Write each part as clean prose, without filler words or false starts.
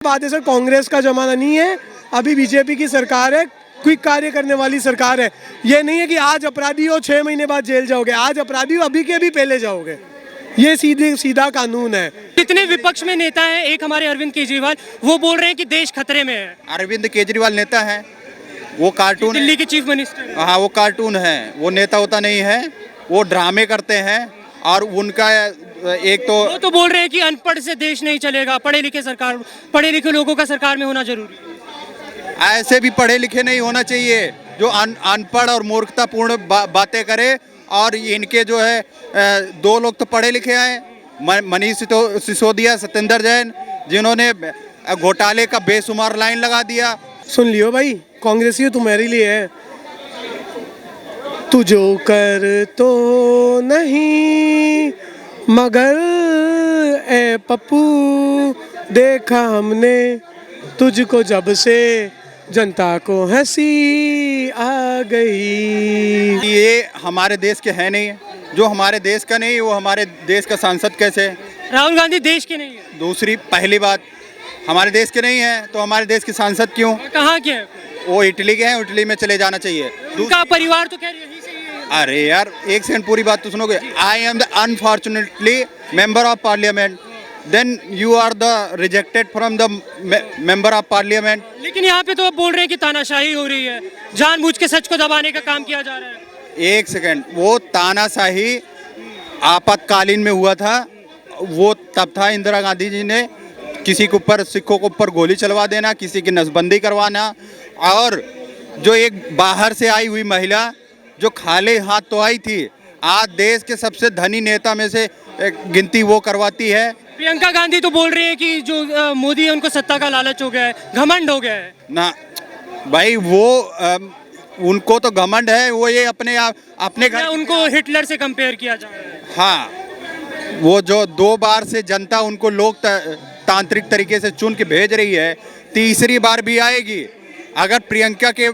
बात है सर, कांग्रेस का जमाना नहीं है, अभी बीजेपी की सरकार है, क्विक कार्य करने वाली सरकार है। ये नहीं है कि आज अपराधी हो 6 महीने बाद जेल जाओगे, आज अपराधी हो अभी के अभी पहले जाओगे। ये सीधा कानून है। कितने विपक्ष में नेता हैं, एक हमारे अरविंद केजरीवाल, वो बोल रहे हैं कि देश खतरे में है। अरविंद केजरीवाल नेता है, वो कार्टून दिल्ली के चीफ मिनिस्टर। हाँ, वो कार्टून है, वो नेता होता नहीं है, वो ड्रामे करते हैं। और उनका एक तो वो तो बोल रहे हैं कि अनपढ़ से देश नहीं चलेगा, पढ़े लिखे लोगों का सरकार में होना जरूरी है। ऐसे भी पढ़े लिखे नहीं होना चाहिए जो अनपढ़ और मूर्खतापूर्ण बातें करे। और इनके जो है दो लोग तो पढ़े लिखे हैं, मनीष सिसोदिया, सत्येंद्र जैन, जिन्होंने घोटाले का बेशुमार लाइन लगा दिया। सुन लियो भाई, कांग्रेसी तुम्हारे लिए है। तू जो कर तो नहीं मगर ए पप्पू, देखा हमने तुझको जब से जनता को हंसी आ गई। ये हमारे देश के है नहीं, जो हमारे देश का नहीं वो हमारे देश का सांसद कैसे? राहुल गांधी देश के नहीं है। दूसरी पहली बात, हमारे देश के नहीं है तो हमारे देश के सांसद क्यों? कहाँ के हैं? वो इटली के हैं, इटली में चले जाना चाहिए। उनका परिवार तो कह रही है यहीं से ही है। अरे यार, एक सेकंड, पूरी बात तो सुनोगे। I am the unfortunately member of parliament, then you are the rejected from the member of parliament. लेकिन यहाँ पे तो अब बोल रहे हैं कि तानाशाही हो रही है, जानबूझ के सच को दबाने का काम किया जा रहा है। एक सेकंड, वो तानाशाही आपातकालीन में हुआ था, वो तब था इंदिरा गांधी जी ने किसी के ऊपर, सिखों के ऊपर गोली चलवा देना, किसी की नसबंदी करवाना। और जो एक बाहर से आई हुई महिला जो खाली हाथ तो आई थी, आज देश के सबसे धनी नेता में से गिनती वो करवाती है। प्रियंका गांधी तो बोल रही है कि जो मोदी है उनको सत्ता का लालच हो गया है, घमंड हो गया है ना भाई। वो उनको तो घमंड है, वो ये अपने घर उनको हिटलर से कंपेयर किया जा रहा है। हाँ, वो जो 2 बार से जनता उनको तांत्रिक तरीके से चुन के भेज रही है, तीसरी बार भी आएगी। अगर प्रियंका के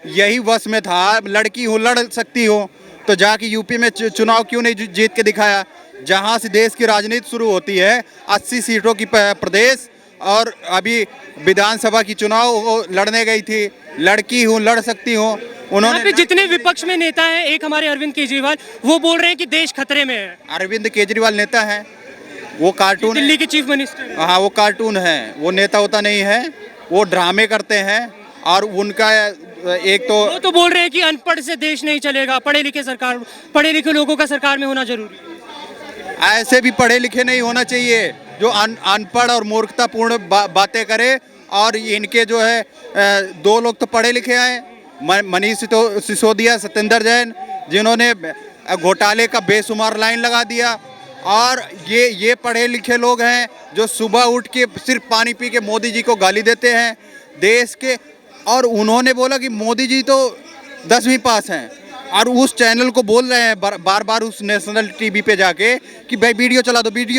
यही वश में था, लड़की हो, लड़ सकती हो, तो जाके यूपी में चुनाव क्यों नहीं जीत के दिखाया, जहां से देश की राजनीति शुरू होती है। 80 सीटों की प्रदेश, और अभी विधानसभा की चुनाव लड़ने गई थी, लड़की हूँ, लड़ सकती हूँ। उन्होंने जितने विपक्ष में नेता हैं, एक हमारे अरविंद केजरीवाल, वो बोल रहे हैं कि देश खतरे में है। अरविंद केजरीवाल नेता है, वो कार्टून दिल्ली के चीफ मिनिस्टर। हाँ, वो कार्टून है, वो नेता होता नहीं है, वो ड्रामे करते हैं। और उनका एक तो वो तो बोल रहे हैं कि अनपढ़ से देश नहीं चलेगा, पढ़े लिखे लोगों का सरकार में होना जरूरी है। ऐसे भी पढ़े लिखे नहीं होना चाहिए जो अनपढ़ और मूर्खतापूर्ण बातें करे। और इनके जो है दो लोग तो पढ़े लिखे हैं, मनीष सिसोदिया, सत्येंद्र जैन, जिन्होंने घोटाले का बेशुमार लाइन लगा दिया। और ये पढ़े लिखे लोग हैं जो सुबह उठ के सिर्फ पानी पी के मोदी जी को गाली देते हैं देश के। और उन्होंने बोला कि मोदी जी तो 10वीं पास हैं, और उस चैनल को बोल रहे हैं बार बार उस नेशनल टीवी पे जाके कि भाई वीडियो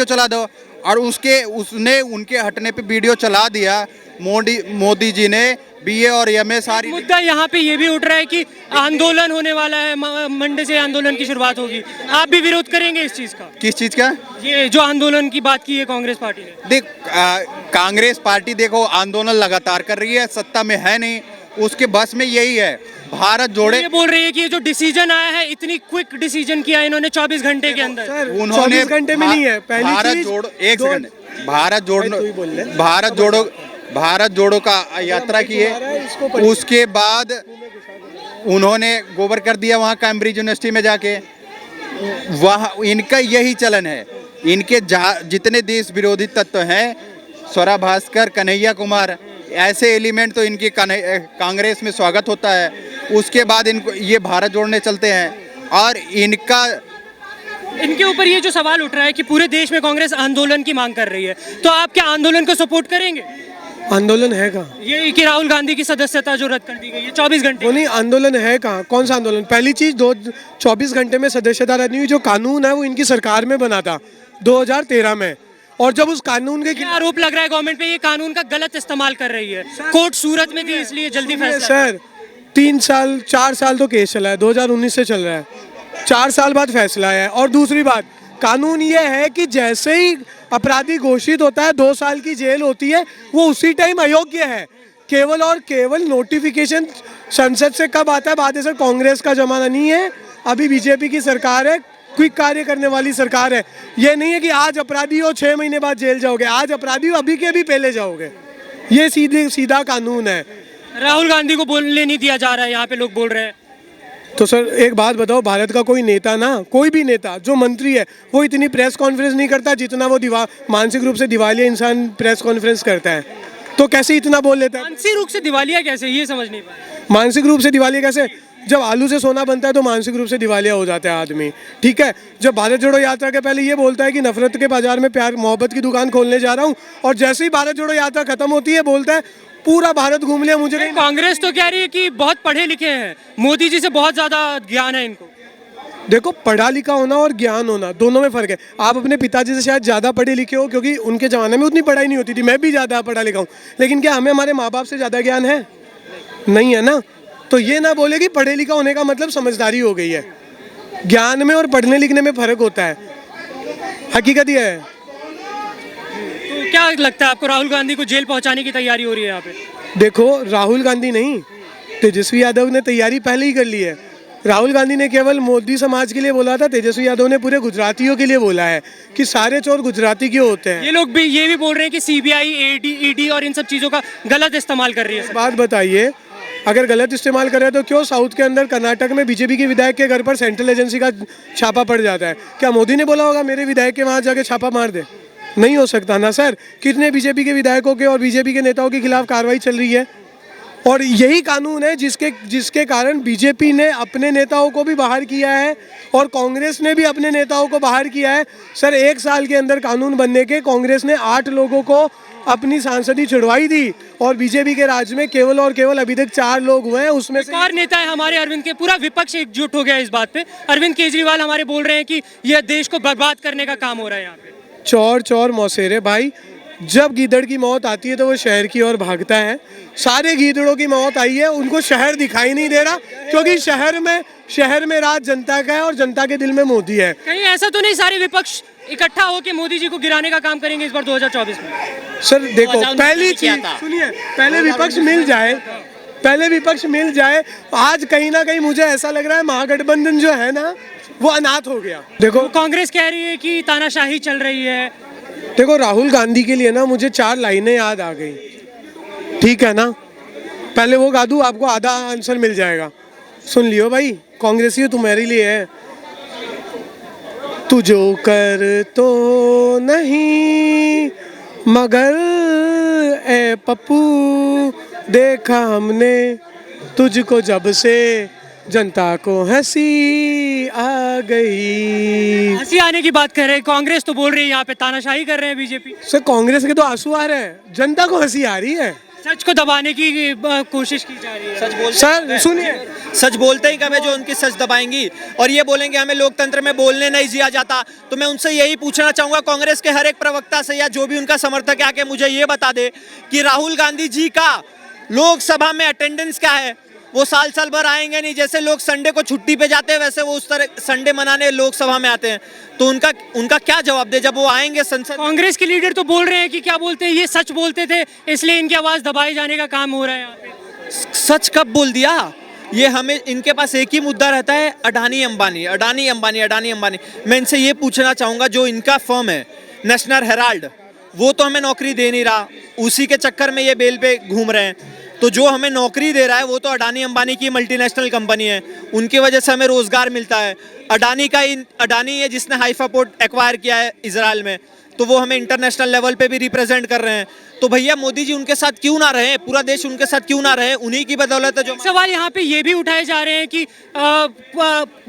चला दो। और उसने उनके हटने पे वीडियो चला दिया। मोदी जी ने BA और MA सारी। मुद्दा यहाँ पे ये भी उठ रहा है कि आंदोलन होने वाला है, मंडे से आंदोलन की शुरुआत होगी। आप भी विरोध करेंगे इस चीज का? किस चीज का? ये जो आंदोलन की बात की है कांग्रेस पार्टी ने। देख, कांग्रेस पार्टी देखो आंदोलन लगातार कर रही है, सत्ता में है नहीं, उसके बस में यही है भारत जोड़े। ये बोल रही है कि ये जो डिसीजन आया है, इतनी क्विक डिसीजन किया है इन्होंने 24 घंटे के अंदर। सर, उन्होंने 24 घंटे में नहीं है। पहली भारत चीज, जोड़ो, एक सेकंड, भारत जोड़ो का यात्रा की है। उसके बाद उन्होंने गोबर कर दिया वहाँ कैम्ब्रिज यूनिवर्सिटी में जाके। वहाँ इनका यही चलन है। इनके जितने देश विरोधी तत्व हैं, स्वरा भास्कर, कन्हैया कुमार, ऐसे एलिमेंट तो इनकी कांग्रेस में स्वागत होता है। उसके बाद इनको ये भारत जोड़ने चलते हैं। और इनके ऊपर ये जो सवाल उठ रहा है कि पूरे देश में कांग्रेस आंदोलन की मांग कर रही है, तो आप क्या आंदोलन को सपोर्ट करेंगे? आंदोलन है कहाँ? ये कि राहुल गांधी की सदस्यता जो रद्द कर दी गई है 24 घंटे। वो नहीं, आंदोलन है कहाँ? कौन सा आंदोलन? पहली चीज 24 घंटे में सदस्यता रद्द नहीं हुई। जो कानून है वो इनकी सरकार में बना था 2013 में। और जब उस कानून के आरोप लग रहा है गवर्नमेंट पे, ये कानून का गलत इस्तेमाल कर रही है। कोर्ट सूरत में थी, इसलिए जल्दी फैसला। सर, 4 साल तो केस चला है, 2019 से चल रहा है, 4 साल बाद फैसला आया है। और दूसरी बात, कानून ये है कि जैसे ही अपराधी घोषित होता है 2 साल की जेल होती है, वो उसी टाइम अयोग्य है। केवल और केवल नोटिफिकेशन संसद से कब आता है? बात है सर, कांग्रेस का जमाना नहीं है, अभी बीजेपी की सरकार है, क्विक कार्य करने वाली सरकार है। ये नहीं है कि आज अपराधी हो 6 महीने बाद जेल जाओगे, आज अपराधी हो अभी के अभी पहले जाओगे। ये सीधा कानून है। राहुल गांधी को बोलने नहीं दिया जा रहा है, यहाँ पे लोग बोल रहे हैं। तो सर एक बात बताओ, भारत का कोई नेता ना, कोई भी नेता जो मंत्री है, वो इतनी प्रेस कॉन्फ्रेंस नहीं करता जितना वो मानसिक रूप से दिवालिया इंसान प्रेस कॉन्फ्रेंस करता है। तो कैसे इतना बोल लेता है? मानसिक रूप से दिवालिया कैसे, ये समझ नहीं पाया। मानसिक रूप से दिवालिया कैसे? जब आलू से सोना बनता है तो मानसिक रूप से दिवालिया हो जाता है आदमी, ठीक है। जब भारत जोड़ो यात्रा के पहले ये बोलता है कि नफरत के बाजार में प्यार मोहब्बत की दुकान खोलने जा रहा हूँ, और जैसे ही भारत जोड़ो यात्रा खत्म होती है बोलता है पूरा भारत घूम लिया, मुझे नहीं। कांग्रेस तो कह रही है कि बहुत पढ़े लिखे हैं, मोदी जी से बहुत ज्यादा ज्ञान है इनको। देखो, पढ़ा लिखा होना और ज्ञान होना दोनों में फ़र्क है। आप अपने पिताजी से शायद ज़्यादा पढ़े लिखे हो, क्योंकि उनके ज़माने में उतनी पढ़ाई नहीं होती थी, मैं भी ज़्यादा पढ़ा लिखा हूँ, लेकिन क्या हमें हमारे माँ बाप से ज़्यादा ज्ञान है? नहीं है ना। तो ये ना बोले कि पढ़े लिखा होने का मतलब समझदारी हो गई है। ज्ञान में और पढ़ने लिखने में फ़र्क होता है, हकीकत ये है। तो क्या लगता है आपको, राहुल गांधी को जेल पहुंचाने की तैयारी हो रही है यहाँ पे? देखो, राहुल गांधी नहीं, तेजस्वी यादव ने तैयारी पहले ही कर ली है। राहुल गांधी ने केवल मोदी समाज के लिए बोला था, तेजस्वी यादव ने पूरे गुजरातियों के लिए बोला है कि सारे चोर गुजराती क्यों होते हैं। ये लोग भी ये भी बोल रहे हैं कि सीबीआई, ईडी और इन सब चीजों का गलत इस्तेमाल कर रही है। बात बताइए, अगर गलत इस्तेमाल कर रहे हैं तो क्यों साउथ के अंदर कर्नाटक में बीजेपी के विधायक के घर पर सेंट्रल एजेंसी का छापा पड़ जाता है? क्या मोदी ने बोला होगा मेरे विधायक के वहाँ जाके छापा मार दे? नहीं हो सकता ना सर। कितने बीजेपी के विधायकों के और बीजेपी के नेताओं के खिलाफ कार्रवाई चल रही है, और यही कानून है जिसके कारण बीजेपी ने अपने नेताओं को भी बाहर किया है और कांग्रेस ने भी अपने नेताओं को बाहर किया है। सर 1 साल के अंदर कानून बनने के कांग्रेस ने 8 लोगों को अपनी सांसदी छुड़वाई थी, और बीजेपी के राज में केवल और केवल अभी तक 4 लोग हुए हैं, उसमें से और नेता है हमारे अरविंद के, पूरा विपक्ष एकजुट हो गया इस बात पे। अरविंद केजरीवाल हमारे बोल रहे हैं कि यह देश को बर्बाद करने का काम हो रहा है यहाँ पे। चौर चौर मौसेरे भाई, जब गीदड़ की मौत आती है तो वो शहर की ओर भागता है। सारे गीदड़ों की मौत आई है, उनको शहर दिखाई नहीं दे रहा, क्योंकि शहर में राज जनता का है और जनता के दिल में मोदी है। कहीं ऐसा तो नहीं सारे विपक्ष इकट्ठा होकर मोदी जी को गिराने का काम करेंगे इस बार 2024 में? सर देखो, पहली चीज सुनिए, पहले विपक्ष मिल जाए। आज कहीं ना कहीं मुझे ऐसा लग रहा है महागठबंधन जो है ना, वो अनाथ हो गया। देखो, तो कांग्रेस कह रही है कि तानाशाही चल रही है। देखो, राहुल गांधी के लिए ना मुझे 4 लाइनें याद आ गई, ठीक है ना। पहले वो गा दूं, आपको आधा आंसर मिल जाएगा। सुन लियो भाई, कांग्रेसी तुम्हारे लिए है। तू जो कर तो नहीं मगर ए पप्पू, देखा हमने तुझको जब से जनता को हंसी आ गई। हंसी आने की बात कर रहे हैं, कांग्रेस तो बोल रही है यहाँ पे तानाशाही कर रहे हैं बीजेपी। सर कांग्रेस के तो आंसू आ रहे हैं, जनता को हंसी आ रही है। सच को दबाने की कोशिश की जा रही है। सर सुनिए, सच बोलते ही कब है जो उनकी सच दबाएंगी और ये बोलेंगे हमें लोकतंत्र में बोलने नहीं दिया जाता। तो मैं उनसे यही पूछना चाहूंगा, कांग्रेस के हर एक प्रवक्ता से या जो भी उनका समर्थक है, आके मुझे ये बता दे कि राहुल गांधी जी का लोकसभा में अटेंडेंस क्या है। वो साल भर आएंगे नहीं, जैसे लोग संडे को छुट्टी पे जाते हैं वैसे वो उस तरह संडे मनाने लोकसभा में आते हैं। तो उनका क्या जवाब दे जब वो आएंगे संसद? कांग्रेस के लीडर तो बोल रहे हैं कि क्या बोलते हैं, ये सच बोलते थे इसलिए इनकी आवाज दबाए जाने का काम हो रहा है यहाँ पे। सच कब बोल दिया? ये हमें इनके पास एक ही मुद्दा रहता है, अडानी अंबानी, अडानी अंबानी, अडानी अंबानी। मैं इनसे ये पूछना चाहूँगा, जो इनका फर्म है नेशनल हेराल्ड, वो तो हमें नौकरी दे नहीं रहा, उसी के चक्कर में ये बेल पे घूम रहे हैं। तो जो हमें नौकरी दे रहा है वो तो अडानी अंबानी की मल्टीनेशनल कंपनी है, उनकी वजह से हमें रोजगार मिलता है। अडानी है जिसने हाइफा पोर्ट एक्वायर किया है इजराइल में, तो वो हमें इंटरनेशनल लेवल पे भी रिप्रेजेंट कर रहे हैं। तो भैया मोदी जी उनके साथ क्यों ना रहे, पूरा देश उनके साथ क्यों ना रहे? उन्हीं की बदौलत है जो सवाल यहाँ पे ये भी उठाए जा रहे हैं कि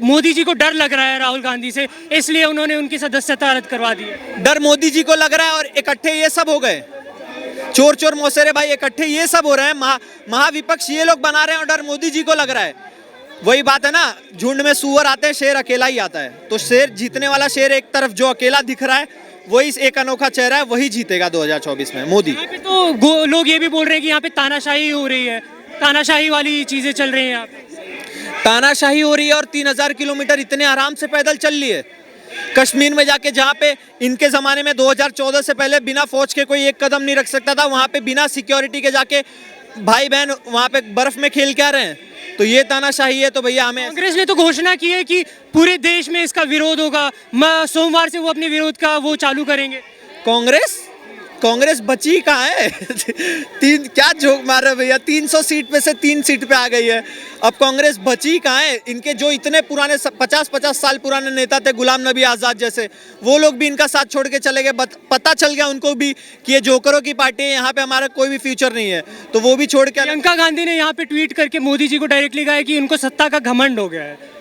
मोदी जी को डर लग रहा है राहुल गांधी से, इसलिए उन्होंने उनकी सदस्यता रद्द करवा दी है। डर मोदी जी को लग रहा है और इकट्ठे ये सब हो गए, चोर चोर मौसेरे भाई इकट्ठे ये सब हो रहे हैं, महाविपक्ष ये लोग बना रहे हैं और डर मोदी जी को लग रहा है। वही बात है ना, झुंड में सुअर आते हैं, शेर अकेला ही आता है। तो शेर जीतने वाला शेर एक तरफ जो अकेला दिख रहा है, वही एक अनोखा चेहरा है, वही जीतेगा 2024 में मोदी। यहाँ पे तो लोग ये भी बोल रहे हैं कि यहाँ पे तानाशाही हो रही है, तानाशाही वाली चीजें चल रही हैं यहाँ पे। तानाशाही हो रही है और 3000 किलोमीटर इतने आराम से पैदल चल लिए। कश्मीर में जाके जहाँ पे इनके ज़माने में 2014 से पहले बिना फौज के कोई एक कदम नहीं रख सकता था, वहाँ पे बिना सिक्योरिटी के जाके भाई बहन वहाँ पे बर्फ में खेल के आ रहे हैं। तो ये तानाशाही है। तो भैया हमें कांग्रेस ने तो घोषणा की है कि पूरे देश में इसका विरोध होगा, सोमवार से वो अपने विरोध का वो चालू करेंगे। कांग्रेस बची कहाँ है? तीन क्या जोक मार रहे भैया, 300 सीट में से 3 सीट पे आ गई है। अब कांग्रेस बची कहाँ है? इनके जो इतने पुराने 50-50 साल पुराने नेता थे, गुलाम नबी आज़ाद जैसे, वो लोग भी इनका साथ छोड़ के चले गए। पता चल गया उनको भी कि ये जोकरों की पार्टी है, यहाँ पे हमारा कोई भी फ्यूचर नहीं है, तो वो भी छोड़ के। प्रियंका गांधी ने यहाँ पे ट्वीट करके मोदी जी को डायरेक्टली कहा है कि उनको सत्ता का घमंड हो गया है।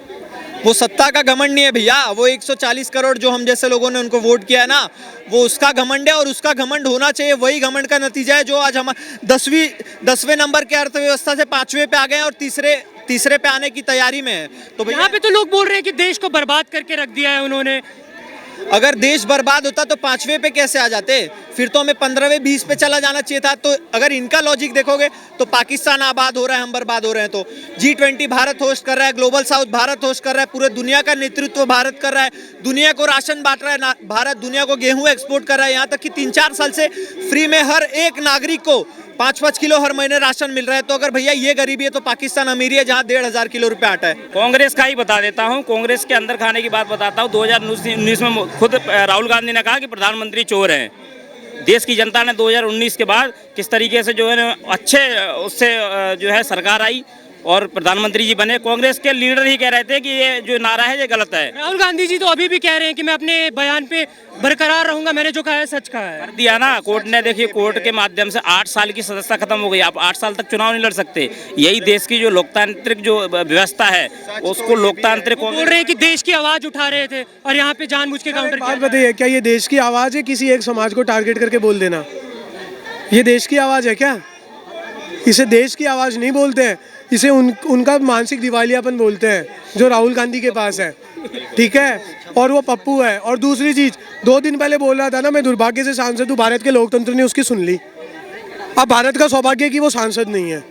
वो सत्ता का घमंड नहीं है भैया, वो 140 करोड़ जो हम जैसे लोगों ने उनको वोट किया है ना, वो उसका घमंड है। और उसका घमंड होना चाहिए, वही घमंड का नतीजा है जो आज हम 10वें नंबर के अर्थव्यवस्था से 5वें पे आ गए हैं और तीसरे पे आने की तैयारी में है। तो यहाँ पे तो लोग बोल रहे हैं कि देश को बर्बाद करके रख दिया है उन्होंने। अगर देश बर्बाद होता तो 5वें पे कैसे आ जाते? फिर तो हमें 15वें 20 पे चला जाना चाहिए था। तो अगर इनका लॉजिक देखोगे तो पाकिस्तान आबाद हो रहा है, हम बर्बाद हो रहे हैं। तो G20 भारत होस्ट कर रहा है, ग्लोबल साउथ भारत होस्ट कर रहा है, पूरे दुनिया का नेतृत्व भारत कर रहा है, दुनिया को राशन बांट रहा है भारत, दुनिया को गेहूं एक्सपोर्ट कर रहा है। यहाँ तक कि 3-4 साल से फ्री में हर एक नागरिक को 5-5 किलो हर महीने राशन मिल रहा है। तो अगर भैया ये गरीबी है तो पाकिस्तान अमीरी है जहाँ 1500 किलो रुपए आटा है। कांग्रेस का ही बता देता हूँ, कांग्रेस के अंदर खाने की बात बताता हूँ। 2019 में खुद राहुल गांधी ने कहा कि प्रधानमंत्री चोर हैं। देश की जनता ने 2019 के बाद किस तरीके से जो है अच्छे उससे जो है सरकार आई और प्रधानमंत्री जी बने। कांग्रेस के लीडर ही कह रहे थे कि ये जो नारा है ये गलत है। राहुल गांधी जी तो अभी भी कह रहे हैं कि मैं अपने बयान पे बरकरार रहूंगा, मैंने जो कहा है सच कहा है। कर दिया ना कोर्ट ने। देखिए कोर्ट के माध्यम से 8 साल की सदस्यता खत्म हो गई। आप 8 साल तक चुनाव नहीं लड़ सकते। यही देश की जो लोकतांत्रिक जो व्यवस्था है उसको लोकतांत्रिक बोल रहे हैं कि देश की आवाज उठा रहे थे और यहाँ पे जानबूझ के काउंटर बात बताइए, क्या ये देश की आवाज़ है किसी एक समाज को टारगेट करके बोल देना? ये देश की आवाज़ है क्या? इसे देश की आवाज़ नहीं बोलते हैं, इसे उनका मानसिक दिवालियापन बोलते हैं जो राहुल गांधी के पास है। ठीक है, और वो पप्पू है। और दूसरी चीज़, 2 दिन पहले बोल रहा था ना मैं दुर्भाग्य से सांसद हूँ, भारत के लोकतंत्र ने उसकी सुन ली। अब भारत का सौभाग्य है कि वो सांसद नहीं है।